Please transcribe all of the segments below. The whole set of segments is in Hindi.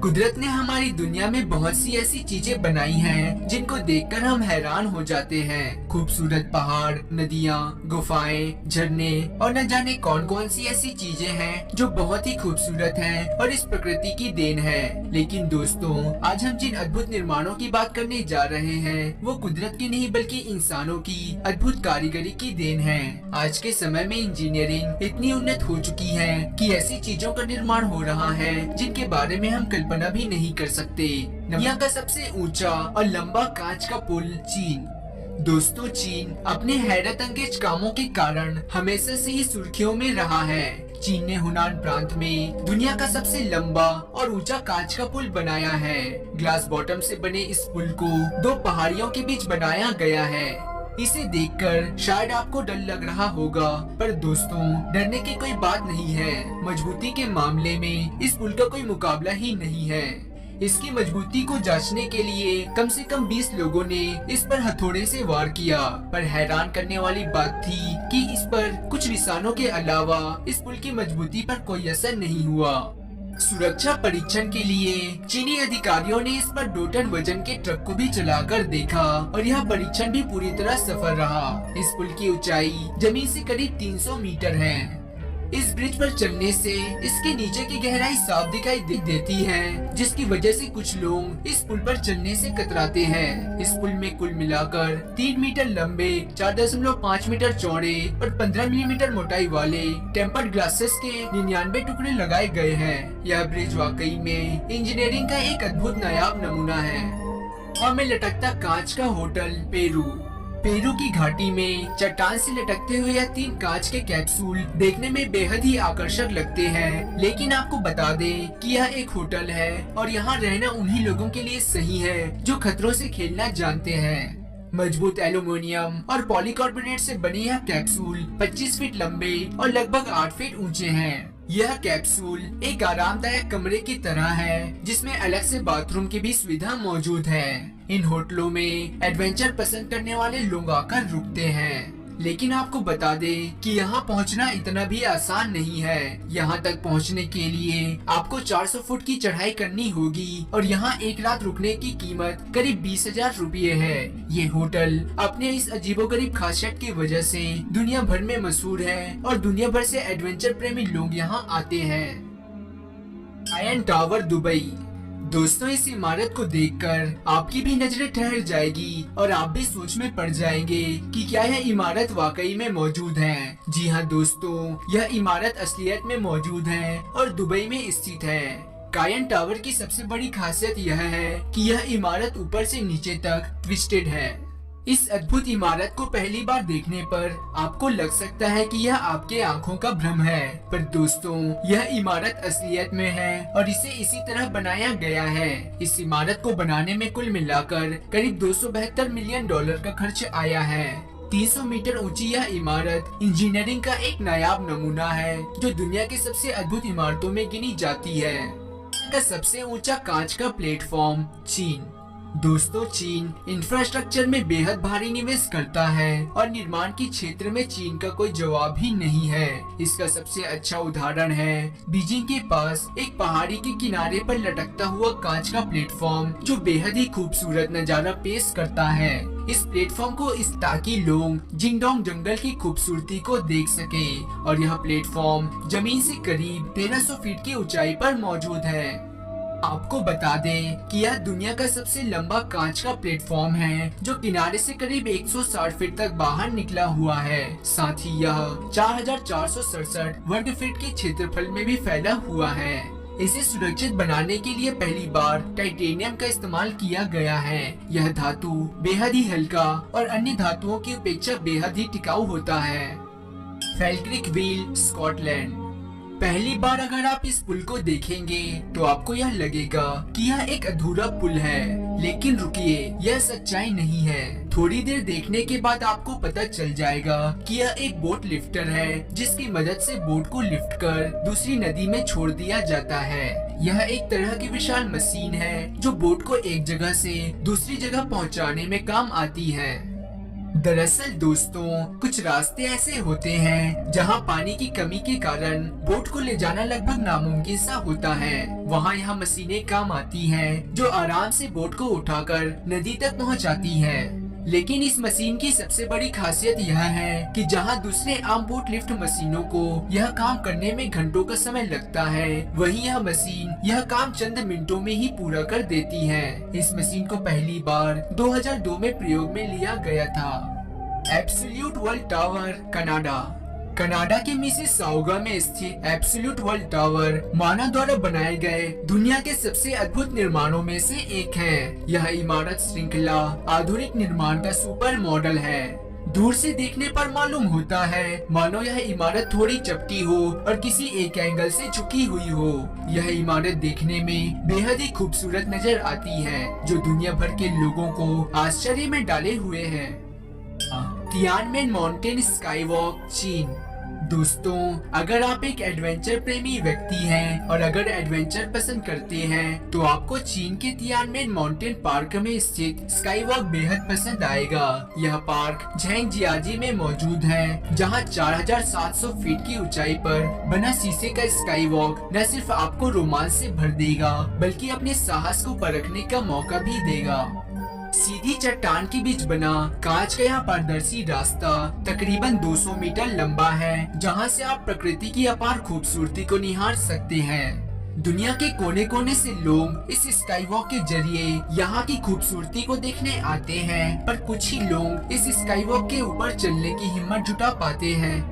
कुदरत ने हमारी दुनिया में बहुत सी ऐसी चीजें बनाई हैं जिनको देखकर हम हैरान हो जाते हैं। खूबसूरत पहाड़, नदियाँ, गुफाएं, झरने और न जाने कौन कौन सी ऐसी चीजें हैं जो बहुत ही खूबसूरत हैं और इस प्रकृति की देन है। लेकिन दोस्तों, आज हम जिन अद्भुत निर्माणों की बात करने जा रहे हैं वो कुदरत की नहीं बल्कि इंसानों की अद्भुत कारीगरी की देन है। आज के समय में इंजीनियरिंग इतनी उन्नत हो चुकी है कि ऐसी चीजों का निर्माण हो रहा है जिनके बारे में हम कल्पना भी नहीं कर सकते। दुनिया का सबसे ऊंचा और लंबा कांच का पुल चीन। दोस्तों, चीन अपने हैरत अंगेज कामों के कारण हमेशा से ही सुर्खियों में रहा है। चीन ने हुनान प्रांत में दुनिया का सबसे लंबा और ऊंचा कांच का पुल बनाया है। ग्लास बॉटम से बने इस पुल को दो पहाड़ियों के बीच बनाया गया है। इसे देखकर शायद आपको डर लग रहा होगा, पर दोस्तों डरने की कोई बात नहीं है। मजबूती के मामले में इस पुल का कोई मुकाबला ही नहीं है। इसकी मजबूती को जांचने के लिए कम से कम 20 लोगों ने इस पर हथौड़े से वार किया, पर हैरान करने वाली बात थी कि इस पर कुछ निशानों के अलावा इस पुल की मजबूती पर कोई असर नहीं हुआ। सुरक्षा परीक्षण के लिए चीनी अधिकारियों ने इस पर 2 टन वजन के ट्रक को भी चलाकर देखा और यह परीक्षण भी पूरी तरह सफल रहा। इस पुल की ऊंचाई जमीन से करीब 300 मीटर है। इस ब्रिज पर चलने से इसके नीचे की गहराई साफ दिखाई देती है, जिसकी वजह से कुछ लोग इस पुल पर चलने से कतराते हैं। इस पुल में कुल मिलाकर 3 मीटर लंबे, 4.5 मीटर चौड़े और 15 मिलीमीटर मोटाई वाले टेम्पर्ड ग्लासेस के 99 टुकड़े लगाए गए हैं। यह ब्रिज वाकई में इंजीनियरिंग का एक अद्भुत नायाब नमूना है। हमें लटकता कांच का होटल पेरू की घाटी में चट्टान से लटकते हुए यह 3 कांच के कैप्सूल देखने में बेहद ही आकर्षक लगते हैं। लेकिन आपको बता दें कि यह एक होटल है और यहाँ रहना उन्हीं लोगों के लिए सही है जो खतरों से खेलना जानते हैं। मजबूत एल्यूमिनियम और पॉलीकार्बोनेट से बने यह कैप्सूल 25 फीट लंबे और लगभग 8 फीट ऊंचे हैं। यह कैप्सूल एक आरामदायक कमरे की तरह है जिसमें अलग से बाथरूम की भी सुविधा मौजूद है। इन होटलों में एडवेंचर पसंद करने वाले लोग आकर रुकते हैं। लेकिन आपको बता दें कि यहाँ पहुँचना इतना भी आसान नहीं है। यहाँ तक पहुँचने के लिए आपको 400 फुट की चढ़ाई करनी होगी और यहाँ एक रात रुकने की कीमत करीब 20,000 रुपये है। ये होटल अपने इस अजीबोगरीब खासियत की वजह से दुनिया भर में मशहूर है और दुनिया भर से एडवेंचर प्रेमी लोग यहाँ आते हैं। Ion tower Dubai. दोस्तों, इस इमारत को देखकर आपकी भी नजरें ठहर जाएगी और आप भी सोच में पड़ जाएंगे कि क्या यह इमारत वाकई में मौजूद है। जी हाँ दोस्तों, यह इमारत असलियत में मौजूद है और दुबई में स्थित है। कायन टावर की सबसे बड़ी खासियत यह है कि यह इमारत ऊपर से नीचे तक ट्विस्टेड है। इस अद्भुत इमारत को पहली बार देखने पर आपको लग सकता है कि यह आपके आंखों का भ्रम है, पर दोस्तों यह इमारत असलियत में है और इसे इसी तरह बनाया गया है। इस इमारत को बनाने में कुल मिलाकर करीब $272 मिलियन का खर्च आया है। 300 मीटर ऊंची यह इमारत इंजीनियरिंग का एक नायाब नमूना है जो दुनिया की सबसे अद्भुत इमारतों में गिनी जाती है। का सबसे ऊंचा कांच का प्लेटफॉर्म चीन। दोस्तों, चीन इंफ्रास्ट्रक्चर में बेहद भारी निवेश करता है और निर्माण के क्षेत्र में चीन का कोई जवाब ही नहीं है। इसका सबसे अच्छा उदाहरण है बीजिंग के पास एक पहाड़ी के किनारे पर लटकता हुआ कांच का प्लेटफॉर्म जो बेहद ही खूबसूरत नजारा पेश करता है। इस प्लेटफॉर्म को इस ताकि लोग जिंगडोंग जंगल की खूबसूरती को देख सके और यह प्लेटफॉर्म जमीन से करीब 1300 फीट की ऊंचाई पर मौजूद है। आपको बता दें कि यह दुनिया का सबसे लंबा कांच का प्लेटफॉर्म है जो किनारे से करीब 160 फीट तक बाहर निकला हुआ है। साथ ही यह 4,467 वर्ग फीट के क्षेत्रफल में भी फैला हुआ है। इसे सुरक्षित बनाने के लिए पहली बार टाइटेनियम का इस्तेमाल किया गया है। यह धातु बेहद ही हल्का और अन्य धातुओं की अपेक्षा बेहद ही टिकाऊ होता है। फैल्क्रिक व्हील, स्कॉटलैंड। पहली बार अगर आप इस पुल को देखेंगे तो आपको यह लगेगा कि यह एक अधूरा पुल है, लेकिन रुकिए, यह सच्चाई नहीं है। थोड़ी देर देखने के बाद आपको पता चल जाएगा कि यह एक बोट लिफ्टर है जिसकी मदद से बोट को लिफ्ट कर दूसरी नदी में छोड़ दिया जाता है। यह एक तरह की विशाल मशीन है जो बोट को एक जगह से दूसरी जगह पहुंचाने में काम आती है। दरअसल दोस्तों, कुछ रास्ते ऐसे होते हैं जहां पानी की कमी के कारण बोट को ले जाना लगभग नामुमकिन सा होता है। वहां यह मशीनें काम आती हैं जो आराम से बोट को उठाकर नदी तक पहुंचाती हैं। लेकिन इस मशीन की सबसे बड़ी खासियत यह है कि जहां दूसरे आम बोट लिफ्ट मशीनों को यह काम करने में घंटों का समय लगता है, वहीं यह मशीन यह काम चंद मिनटों में ही पूरा कर देती है। इस मशीन को पहली बार 2002 में प्रयोग में लिया गया था। Absolute world tower, Canada. Canada के मिसिसाउगा में स्थित एब्सोल्यूट वर्ल्ड टावर मानव द्वारा बनाए गए दुनिया के सबसे अद्भुत निर्माणों में से एक है। यह इमारत श्रृंखला आधुनिक निर्माण का सुपर मॉडल है। दूर से देखने पर मालूम होता है मानो यह इमारत थोड़ी चपटी हो और किसी एक एंगल से झुकी हुई हो। यह इमारत देखने में बेहद ही खूबसूरत नजर आती है, जो दुनिया भर के लोगों को आश्चर्य में डाले हुए है। तियानमेन माउंटेन स्काईवॉक, चीन। दोस्तों, अगर आप एक एडवेंचर प्रेमी व्यक्ति हैं और अगर एडवेंचर पसंद करते हैं तो आपको चीन के तियानमेन माउंटेन पार्क में स्थित स्काईवॉक बेहद पसंद आएगा। यह पार्क झेंगजियाजी में मौजूद है, जहां 4700 फीट की ऊंचाई पर बना शीशे का स्काईवॉक न सिर्फ आपको रोमांच से भर देगा बल्कि अपने साहस को परखने का मौका भी देगा। सीधी चट्टान के बीच बना कांच का यह पारदर्शी रास्ता तकरीबन 200 मीटर लंबा है, जहां से आप प्रकृति की अपार खूबसूरती को निहार सकते हैं। दुनिया के कोने कोने से लोग इस स्काईवॉक के जरिए यहाँ की खूबसूरती को देखने आते हैं, पर कुछ ही लोग इस स्काईवॉक के ऊपर चलने की हिम्मत जुटा पाते हैं।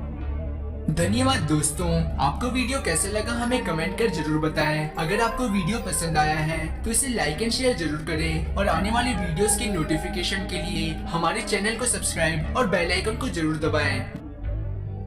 धन्यवाद दोस्तों, आपको वीडियो कैसे लगा हमें कमेंट कर जरूर बताएं। अगर आपको वीडियो पसंद आया है तो इसे लाइक एंड शेयर जरूर करें और आने वाले वीडियोस की नोटिफिकेशन के लिए हमारे चैनल को सब्सक्राइब और बेल आइकन को जरूर दबाएं।